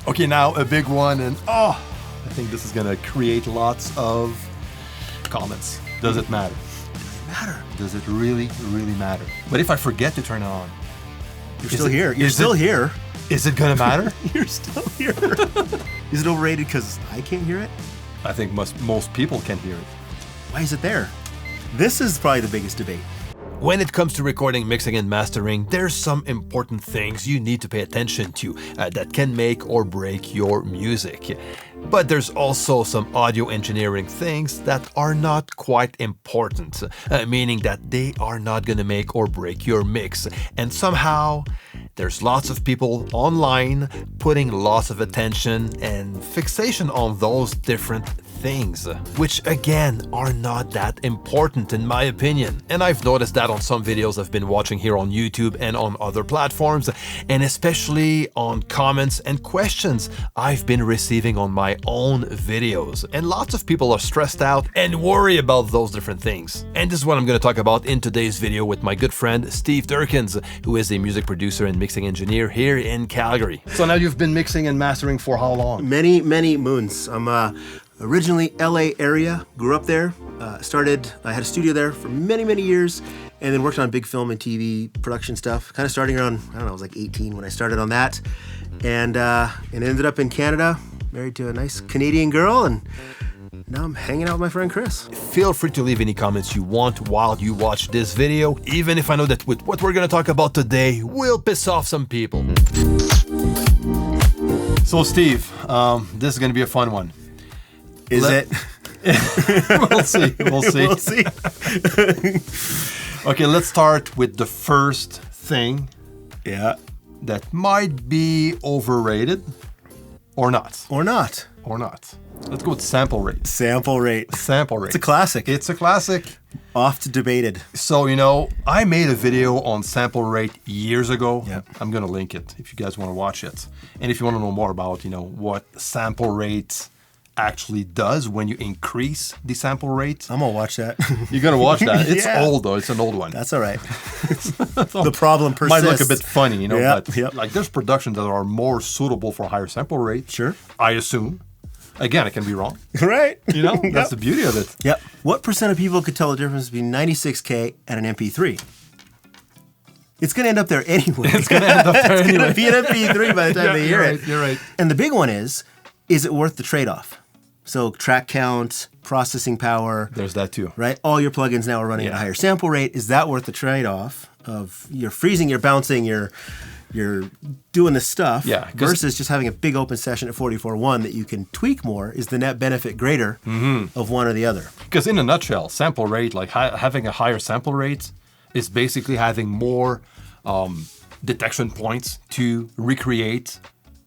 Okay, now a big one, and I think this is gonna create lots of comments. Does it matter? Matter. Does it really, really matter? But if I forget to turn it on, You're still here. You're still here. Is it gonna matter? You're still here. Is it overrated because I can't hear it? I think most people can hear it. Why is it there? This is probably the biggest debate. When it comes to recording, mixing, and mastering, there's some important things you need to pay attention to that can make or break your music. But there's also some audio engineering things that are not quite important, meaning that they are not going to make or break your mix. And somehow, there's lots of people online putting lots of attention and fixation on those different things, which again are not that important in my opinion. And I've noticed that on some videos I've been watching here on YouTube and on other platforms, and especially on comments and questions I've been receiving on my own videos. And lots of people are stressed out and worry about those different things. And this is what I'm going to talk about in today's video with my good friend Steve Dierkens, who is a music producer and mixing engineer here in Calgary. So now you've been mixing and mastering for how long? Many moons. I'm originally LA area, grew up there, I had a studio there for many years, and then worked on big film and TV production stuff, kind of starting around, I don't know, I was like 18 when I started on that, and ended up in Canada, married to a nice Canadian girl, and now I'm hanging out with my friend Chris. Feel free to leave any comments you want while you watch this video, even if I know that with what we're going to talk about today will piss off some people. So Steve, this is going to be a fun one. Is it? We'll see. We'll see. Okay, let's start with the first thing. Yeah. That might be overrated or not. Or not. Let's go with sample rate. Sample rate. It's a classic. It's a classic. Oft debated. So, I made a video on sample rate years ago. Yep. I'm going to link it if you guys want to watch it. And if you want to know more about, what sample rate actually does when you increase the sample rate. I'm gonna watch that. You gotta watch that. It's Yeah. old though. It's an old one. That's all right. The problem persists. Might look a bit funny, Yep, but yep. like there's productions that are more suitable for higher sample rate. Sure. I assume. Again, I can be wrong. Right. That's the beauty of it. Yep. What percent of people could tell the difference between 96K and an MP3? It's going to end up there anyway. It's going to end up there It's anyway. going to be an MP3 by the time they hear it. You're right. And the big one is it worth the trade-off? So track count, processing power. There's that too. Right? All your plugins now are running at a higher sample rate. Is that worth the trade-off of you're freezing, you're bouncing, you're doing this stuff versus just having a big open session at 44.1 that you can tweak more? Is the net benefit greater of one or the other? Because in a nutshell, sample rate, like having a higher sample rate is basically having more detection points to recreate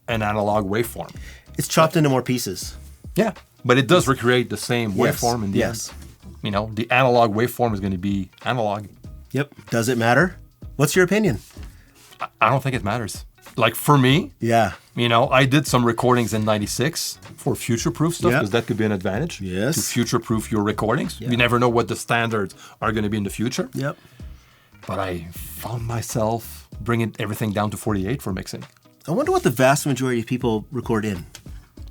an analog waveform. It's chopped into more pieces. Yeah, but it does recreate the same waveform in the end. The analog waveform is going to be analog. Yep. Does it matter? What's your opinion? I don't think it matters. Like for me, I did some recordings in 96 for future-proof stuff because that could be an advantage to future-proof your recordings. You never know what the standards are going to be in the future. Yep. But I found myself bringing everything down to 48 for mixing. I wonder what the vast majority of people record in.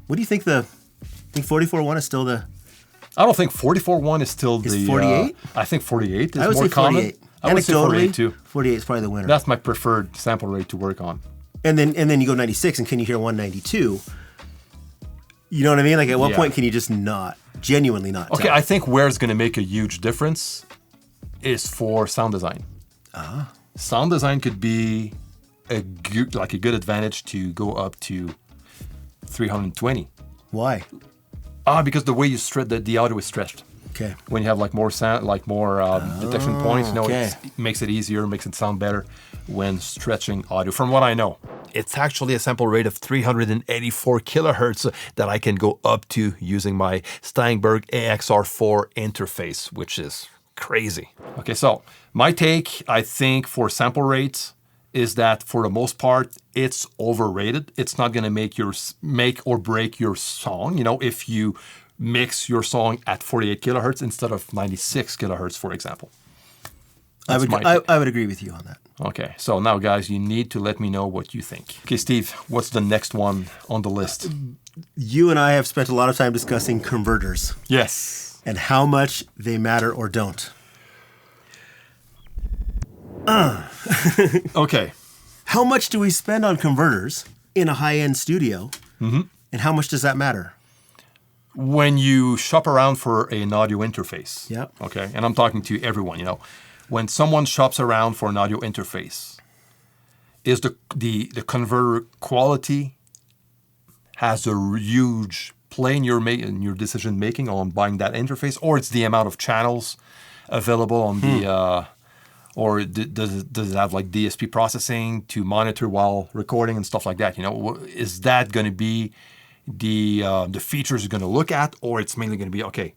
What do you think I think 44.1 is still the... I don't think 44.1 is still the... Is 48? I think 48 is I would more say 48. common. I would say 48 too. 48 is probably the winner. That's my preferred sample rate to work on. And then you go 96, and can you hear 192? You know what I mean? Like at what point can you just genuinely not Okay, tell? I think where it's going to make a huge difference is for sound design. Sound design could be a good advantage to go up to 320. Why? Because the way you stretch the audio is stretched. Okay. When you have more sound, more detection points, it makes it easier, makes it sound better when stretching audio. From what I know, it's actually a sample rate of 384 kilohertz that I can go up to using my Steinberg AXR4 interface, which is crazy. Okay, so my take, I think, for sample rates is that for the most part, it's overrated. It's not going to make or break your song. If you mix your song at 48 kilohertz instead of 96 kilohertz, for example. I would agree with you on that. Okay, so now, guys, you need to let me know what you think. Okay, Steve, what's the next one on the list? You and I have spent a lot of time discussing converters. Yes. And how much they matter or don't. Okay. How much do we spend on converters in a high-end studio? Mm-hmm. And how much does that matter? When you shop around for an audio interface, Yep. okay, and I'm talking to everyone, when someone shops around for an audio interface, is the converter quality has a huge play in your decision making on buying that interface, or it's the amount of channels available on the, or does it have like DSP processing to monitor while recording and stuff like that? Is that going to be the features you're going to look at, or it's mainly going to be, okay,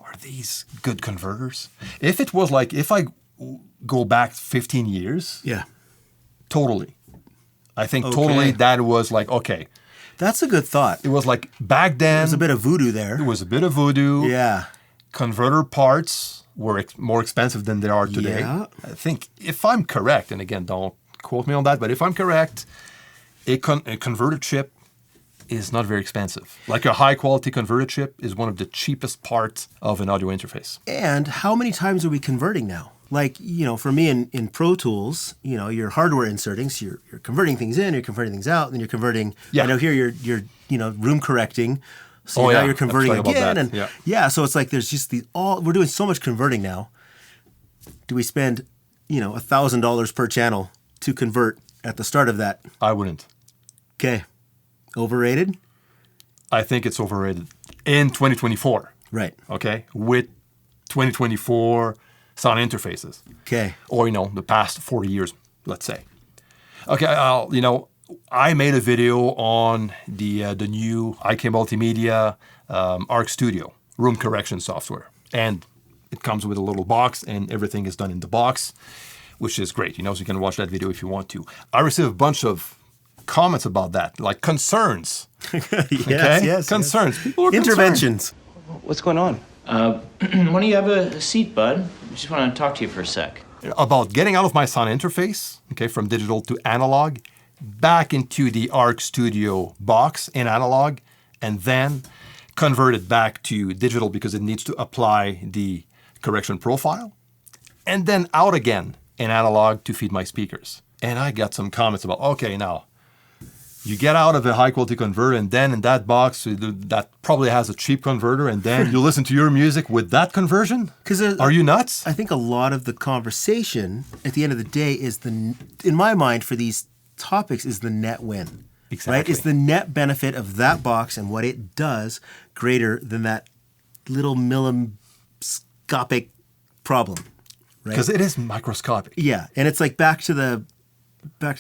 are these good converters? If it was like, if I go back 15 years, yeah, totally. I think totally that was like, okay. That's a good thought. It was like back then. There's a bit of voodoo there. There was a bit of voodoo. Yeah. Converter parts were more expensive than they are today. Yeah. I think, if I'm correct, and again, don't quote me on that, but if I'm correct, a converter chip is not very expensive. Like a high-quality converter chip is one of the cheapest parts of an audio interface. And how many times are we converting now? Like, for me in Pro Tools, you're hardware inserting, so you're converting things in, you're converting things out, and then you're converting. Yeah. I know here you're room correcting, so now you're converting again, and so it's like there's just we're doing so much converting now. Do we spend $1,000 per channel to convert at the start of that? I wouldn't. Okay. Overrated? I think it's overrated in 2024. Right. Okay. With 2024 sound interfaces. Okay. Or, the past 40 years, let's say. Okay. I made a video on the new IK Multimedia Arc Studio room correction software. And it comes with a little box and everything is done in the box, which is great. So you can watch that video if you want to. I received a bunch of comments about that, like concerns. Yes. Concerns. Yes. People are Interventions. concerned. What's going on? Why don't you have a seat, bud? I just want to talk to you for a sec. About getting out of my sound interface, from digital to analog, back into the Arc Studio box in analog, and then convert it back to digital because it needs to apply the correction profile, and then out again in analog to feed my speakers. And I got some comments about, okay, now, you get out of a high-quality converter, and then in that box that probably has a cheap converter, and then you listen to your music with that conversion? Are you nuts? I think a lot of the conversation at the end of the day is in my mind, for these topics, is the net win. Exactly. Right? Is the net benefit of that box and what it does greater than that little milliscopic problem? Right? Because it is microscopic. Yeah, and it's like back to the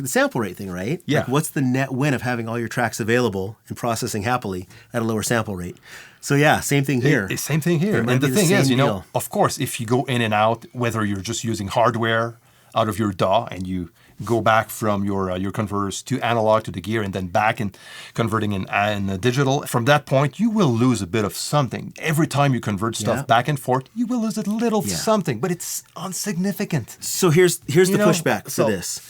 sample rate thing, right? Yeah. Like, what's the net win of having all your tracks available and processing happily at a lower sample rate? So yeah, same thing here. Same thing here. And the thing is, of course, if you go in and out, whether you're just using hardware out of your DAW and you go back from your converters to analog to the gear and then back and converting in digital, from that point, you will lose a bit of something. Every time you convert stuff back and forth, you will lose a little something, but it's insignificant. So here's the pushback for this.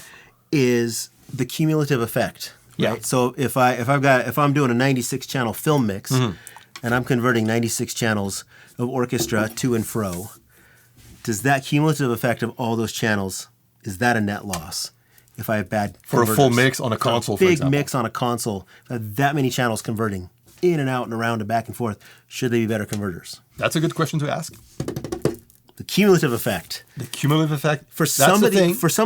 Is the cumulative effect, right? Yeah. So if I'm doing a 96 channel film mix, and I'm converting 96 channels of orchestra to and fro, does that cumulative effect of all those channels, is that a net loss? If I have bad for a full mix on a console, for example. Big mix on a console, that many channels converting in and out and around and back and forth, should they be better converters? That's a good question to ask. The cumulative effect. The cumulative effect. For some of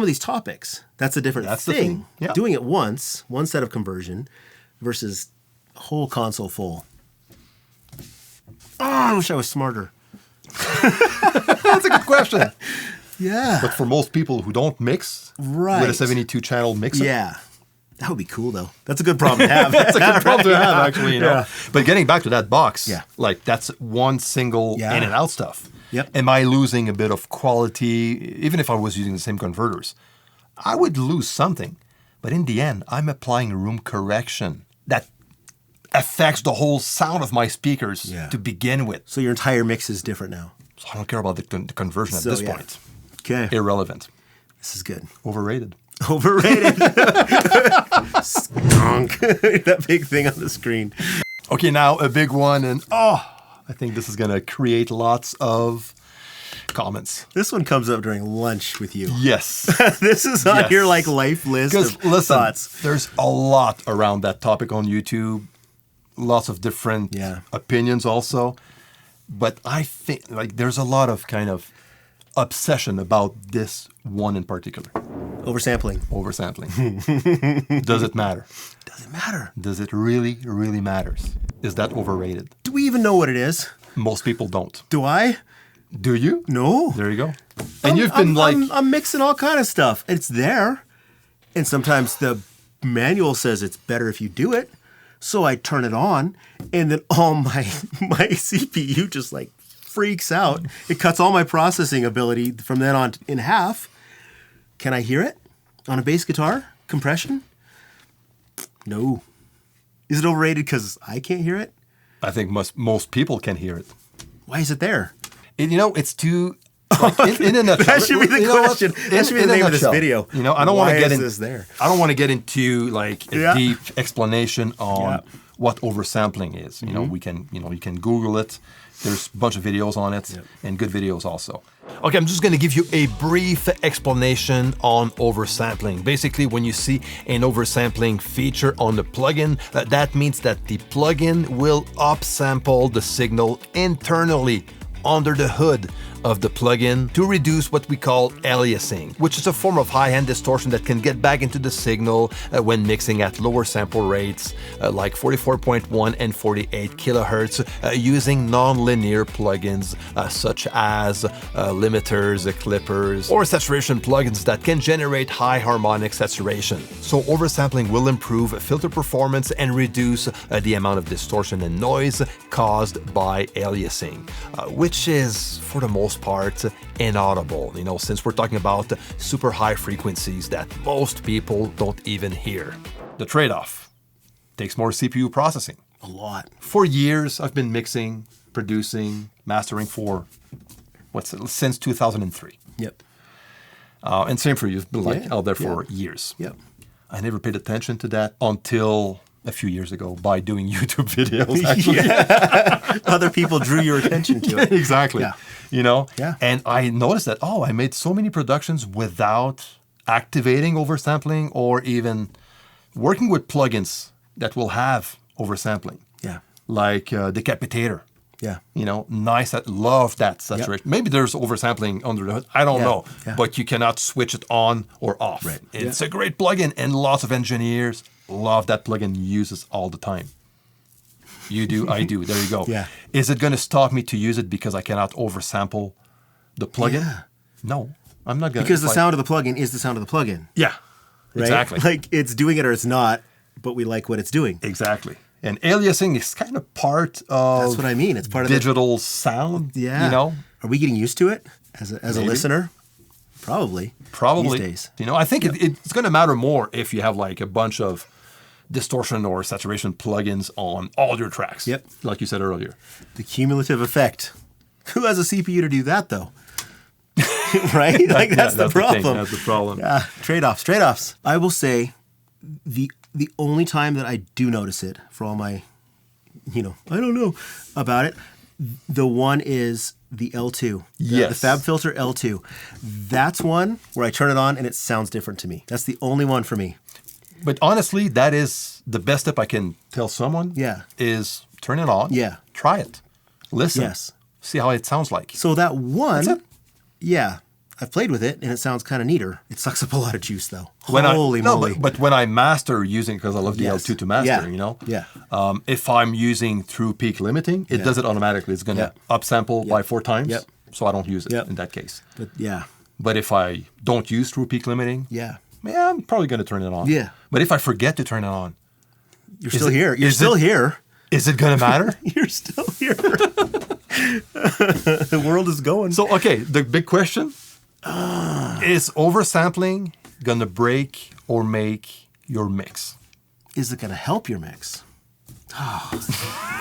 these topics, that's a different thing. The thing. Yeah. Doing it once, one set of conversion, versus a whole console full. Oh, I wish I was smarter. That's a good question. Yeah. But for most people who don't mix with a 72 channel mixer. Yeah. That would be cool, though. That's a good problem to have. That's a good problem to have, actually. Yeah. But getting back to that box, like that's one single in and out stuff. Yep. Am I losing a bit of quality? Even if I was using the same converters, I would lose something. But in the end, I'm applying room correction that affects the whole sound of my speakers to begin with. So your entire mix is different now. So I don't care about the conversion at this point. Okay. Irrelevant. This is good. Overrated. Overrated. Skunk. That big thing on the screen. Okay, now a big one, and I think this is going to create lots of comments. This one comes up during lunch with you. Yes. This is on Yes. your like life list of listen, thoughts. there's a lot around that topic on YouTube. Lots of different opinions also. But I think like there's a lot of kind of obsession about this one in particular. Oversampling. Oversampling. Does it matter? Does it matter? Does it really, really matters? Is that overrated? Do we even know what it is? Most people don't. Do I? Do you? No. There you go. And you've been I'm mixing all kind of stuff. It's there. And sometimes the manual says it's better if you do it. So I turn it on, and then all my CPU just like freaks out. It cuts all my processing ability from then on in half. Can I hear it on a bass guitar? Compression? No. Is it overrated because I can't hear it? I think most people can hear it. Why is it there? It's too... Like, in a nutshell. That should be the question. That should be the name of this video. I don't want to get in. This there? I don't want to get into like a deep explanation on what oversampling is. We can you can Google it. There's a bunch of videos on it and good videos also. Okay, I'm just going to give you a brief explanation on oversampling. Basically, when you see an oversampling feature on the plugin, that means that the plugin will upsample the signal internally under the hood of the plugin to reduce what we call aliasing, which is a form of high-end distortion that can get back into the signal when mixing at lower sample rates like 44.1 and 48 kilohertz using non-linear plugins such as limiters, clippers, or saturation plugins that can generate high harmonic saturation. So oversampling will improve filter performance and reduce the amount of distortion and noise caused by aliasing, which is, for the most part, inaudible, since we're talking about super high frequencies that most people don't even hear. The trade-off takes more CPU processing. A lot. For years, I've been mixing, producing, mastering since 2003. Yep. And same for you, you've been out there for years. Yep. I never paid attention to that until a few years ago by doing YouTube videos, actually. Other people drew your attention to it. Exactly. Yeah. Yeah. And I noticed that, I made so many productions without activating oversampling or even working with plugins that will have oversampling. Yeah. Like Decapitator. Yeah. Nice. Love that saturation. Maybe there's oversampling under the hood. I don't know. Yeah. But you cannot switch it on or off. Right. It's a great plugin, and lots of engineers love that plugin, uses all the time. You do, I do. There you go. Yeah. Is it going to stop me to use it because I cannot oversample the plugin? Yeah. No, I'm not going to. Because the sound of the plugin is the sound of the plugin. Yeah, Right? exactly. Like it's doing it or it's not, but we like what it's doing. Exactly. And aliasing is kind of part of That's what I mean. It's part of digital sound. Yeah. Are we getting used to it as a listener? Probably. Probably. These days. I think it's going to matter more if you have like a bunch of distortion or saturation plugins on all your tracks. Yep. Like you said earlier. The cumulative effect. Who has a CPU to do that though? Right? Like that's the problem. That's the problem. Yeah. Trade-offs. I will say the only time that I do notice it for all my, I don't know about it, the one is the L2. The Fab Filter L2. That's one where I turn it on and it sounds different to me. That's the only one for me. But honestly, that is the best tip I can tell someone. Yeah. Is turn it on. Yeah. Try it. Listen. Yes. See how it sounds like. So that one, That's it. yeah, I've played with it and it sounds kind of neater. It sucks up a lot of juice though. Holy moly. But when I master using, because I love the Yes. L2 to master, Yeah. if I'm using through peak limiting, it does it automatically. It's going to upsample by 4 times. Yep. So I don't use it Yep. in that case. But yeah. But if I don't use through peak limiting, Yeah. I'm probably going to turn it on. Yeah. But if I forget to turn it on, You're still here. You're still here. is it going to matter? You're still here. The world is going. So, okay, the big question is oversampling going to break or make your mix? Is it going to help your mix? Oh,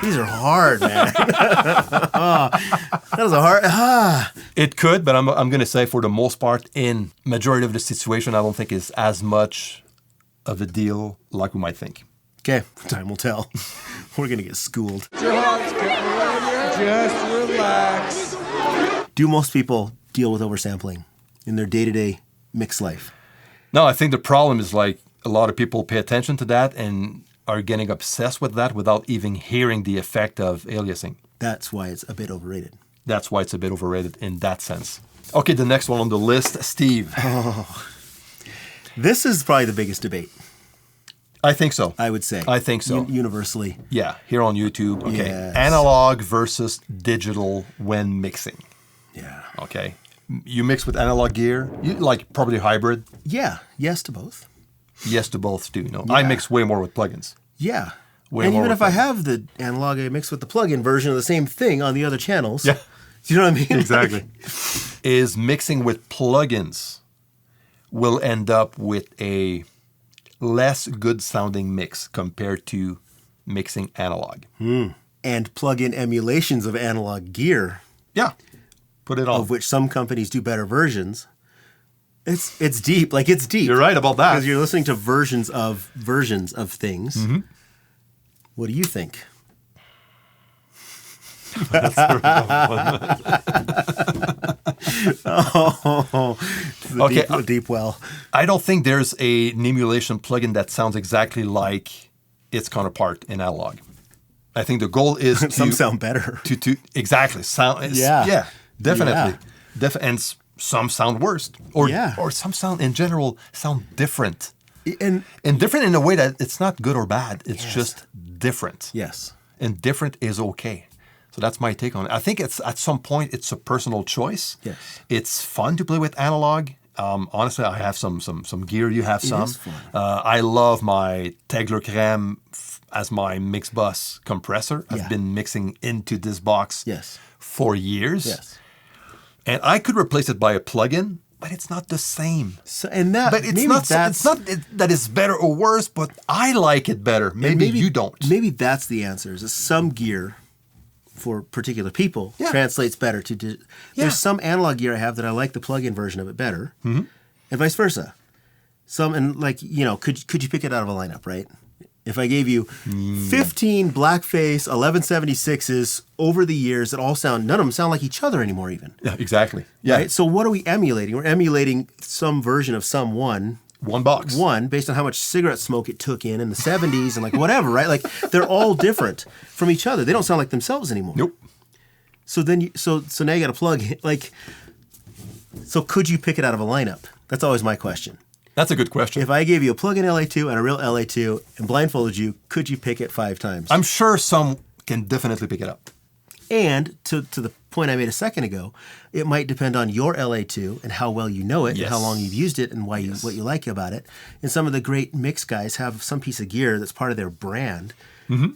these are hard, man. That is a hard. It could, but I'm going to say for the most part, in majority of the situation, I don't think it's as much of a deal like we might think. Okay, time will tell. We're going to get schooled. Just relax. Do most people deal with oversampling in their day-to-day mix life? No, I think the problem is like a lot of people pay attention to that and are getting obsessed with that without even hearing the effect of aliasing. That's why it's a bit overrated. That's why it's a bit overrated in that sense. Okay, the next one on the list, Steve. This is probably the biggest debate, I think so. I would say. I think so. Universally. Yeah, here on YouTube. Okay, Yes. analog versus digital when mixing. Yeah. Okay, you mix with analog gear. You like probably hybrid. Yeah. Yes to both. Yes to both too. No, I mix way more with plugins. Yeah. Way and more even with if I plugins. have the analog, I mix with the plug-in version of the same thing on the other channels. Yeah. Do you know what I mean? Exactly. Is mixing with plugins will end up with a less good sounding mix compared to mixing analog. And plug-in emulations of analog gear, Yeah. Put it on. of which some companies do better versions. It's deep. Like, it's deep. You're right about that. Because you're listening to versions of things. Mm-hmm. What do you think? Okay, Deep well. I don't think there's an emulation plugin that sounds exactly like its counterpart in analog. I think the goal is to Some sound better. to exactly sound. Yeah. Definitely. And some sound worse, or Yeah. or some sound in general sound different, And and different in a way that it's not good or bad. It's Yes. just different. yes. And different is okay. So that's my take on it. I think it's at some point it's a personal choice. Yes. It's fun to play with analog. Honestly, I have some gear. You have some. is fun. I love my Tegler Crème as my mix bus compressor. Yeah. I've been mixing into this box Yes. for years. Yes. And I could replace it by a plugin, but it's not the same. So, and that, But it's maybe not. that's, It's not that it's better or worse. But I like it better. and Maybe you don't. Maybe that's the answer. Is that some gear for particular people Yeah. translates better to. Yeah. There's some analog gear I have that I like the plug-in version of it better, and vice versa. Some and like could you pick it out of a lineup, right? If I gave you 15 blackface 1176s over the years that all sound, none of them sound like each other anymore, even. Yeah, exactly. Yeah, Right? So what are we emulating? We're emulating some version of one one box. based on how much cigarette smoke it took in the 70s and like whatever, right? Like they're all different from each other. They don't sound like themselves anymore. Nope. So then so now you got to plug in, like. So could you pick it out of a lineup? That's always my question. That's a good question. If I gave you a plug-in LA2 and a real LA2 and blindfolded you, could you pick it 5 times? I'm sure some can definitely pick it up. And to the point I made a second ago, it might depend on your LA2 and how well you know it, Yes. and how long you've used it, and what you like about it. And some of the great mix guys have some piece of gear that's part of their brand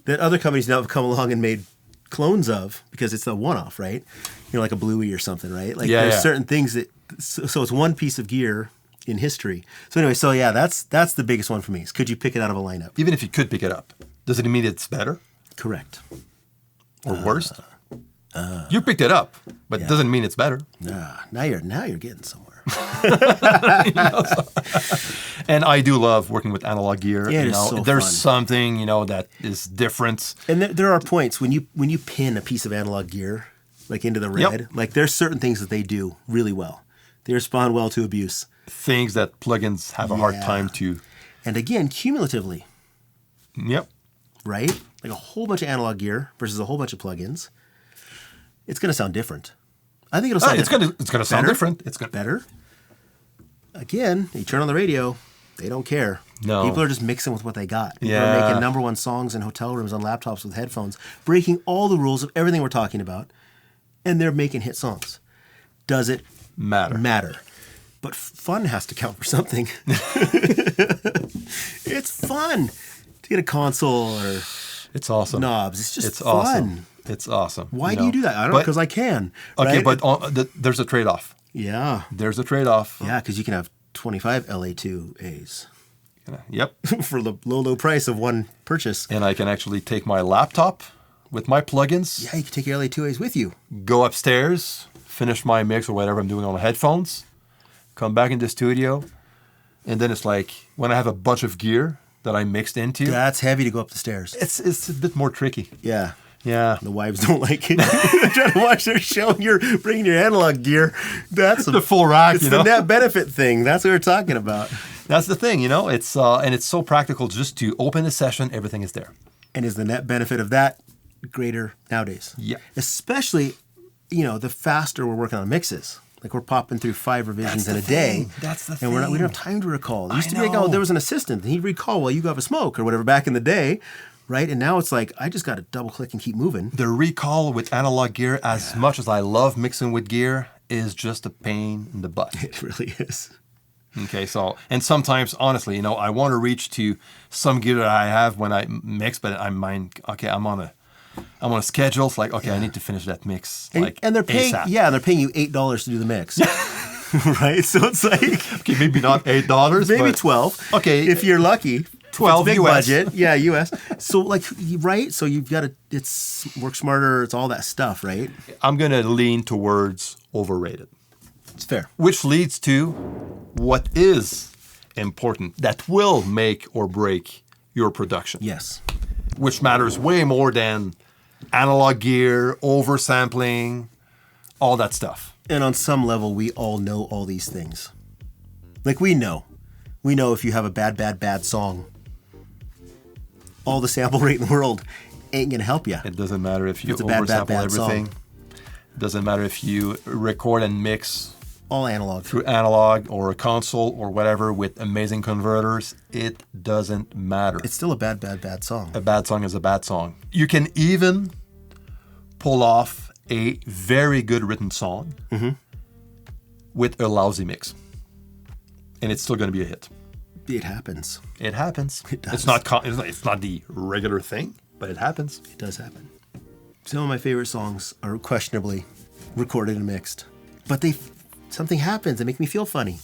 that other companies now have come along and made clones of because it's a one-off, right? Like a Bluey or something, right? Like Yeah, there's yeah. certain things that so it's one piece of gear in history. So anyway, that's the biggest one for me. Is could you pick it out of a lineup? Even if you could pick it up, does it mean it's better Correct. or worse? You picked it up, but it doesn't mean it's better. Now you're getting somewhere. And I do love working with analog gear. Yeah, it is so there's fun. something that is different. And there are points when you pin a piece of analog gear like into the red, Yep. like there's certain things that they do really well. They respond well to abuse. Things that plugins have a hard Yeah. time to. And again, cumulatively, Yep. right? Like a whole bunch of analog gear versus a whole bunch of plugins, it's going to sound different. I think it'll sound It's different. gonna sound Better? different. It's gonna Better. Again, you turn on the radio, they don't care. No. People are just mixing with what they got. People Yeah. are making number one songs in hotel rooms on laptops with headphones, breaking all the rules of everything we're talking about, and they're making hit songs. Does it matter. matter? But fun has to count for something. It's fun to get a console or It's awesome. knobs. It's just fun. awesome. It's awesome. Why do you do that? I don't know, because I can. Okay, right? but there's a trade-off. Yeah. There's a trade-off. Yeah, because you can have 25 LA2As Yep. for the low price of one purchase. And I can actually take my laptop with my plugins, Yeah, you can take your LA2As with you. go upstairs, finish my mix or whatever I'm doing on the headphones, come back in the studio, and then it's like when I have a bunch of gear that I mixed into, That's heavy to go up the stairs. it's a bit more tricky. Yeah. Yeah. The wives don't like it. They're trying to watch their show and you're bringing your analog gear. That's The full rack, it's you know? the net benefit thing. That's what we're talking about. That's the thing, you know? It's and it's so practical just to open a session, everything is there. And is the net benefit of that greater nowadays? Yeah. Especially, the faster we're working on mixes. Like we're popping through 5 revisions in a day. That's the And we don't thing. have time to recall. It used I to be like, know. there was an assistant and he'd recall while you go have a smoke or whatever back in the day. Right? And now it's like, I just got to double click and keep moving. The recall with analog gear, as much as I love mixing with gear, is just a pain in the butt. It really is. Okay, so, and sometimes, honestly, I want to reach to some gear that I have when I mix, but I'm on a schedule. It's like, okay, I need to finish that mix. And they're paying, ASAP. they're paying you $8 to do the mix. Right? So it's like, Okay, maybe not $8, maybe but 12. Okay. If you're lucky. 12 It's big US. budget. Yeah, US. So like, right? So you've got to, it's work smarter. It's all that stuff, right? I'm going to lean towards overrated, It's fair. which leads to what is important that will make or break your production. Yes. Which matters way more than analog gear, oversampling, all that stuff. And on some level, we all know all these things. Like we know if you have a bad song, all the sample rate in the world ain't gonna help you. It doesn't matter if you It's a bad oversample everything. song. It doesn't matter if you record and mix All analog. through analog or a console or whatever with amazing converters. It doesn't matter. It's still a bad song. A bad song is a bad song. You can even pull off a very good written song with a lousy mix. And it's still going to be a hit. It happens. It happens. It does. It's not the regular thing, but it happens. It does happen. Some of my favorite songs are questionably recorded and mixed, but something happens. They make me feel funny,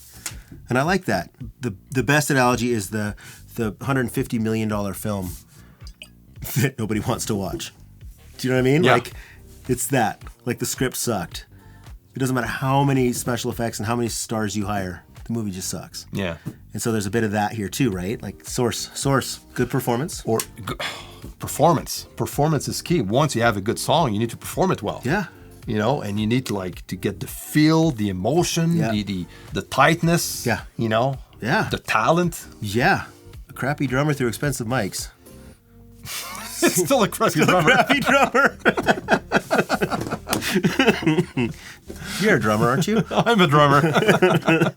and I like that. The best analogy is the $150 million film that nobody wants to watch. Do you know what I mean? Yeah. Like, it's that. Like the script sucked. It doesn't matter how many special effects and how many stars you hire. The movie just sucks. Yeah. And so there's a bit of that here too, right? Like source, good performance. Or performance. Performance is key. Once you have a good song, you need to perform it well. Yeah. And you need to get the feel, the emotion, Yeah. the tightness. Yeah. Yeah. The talent. Yeah. A crappy drummer through expensive mics. It's still a crappy drummer. Crappy drummer. You're a drummer, aren't you? I'm a drummer.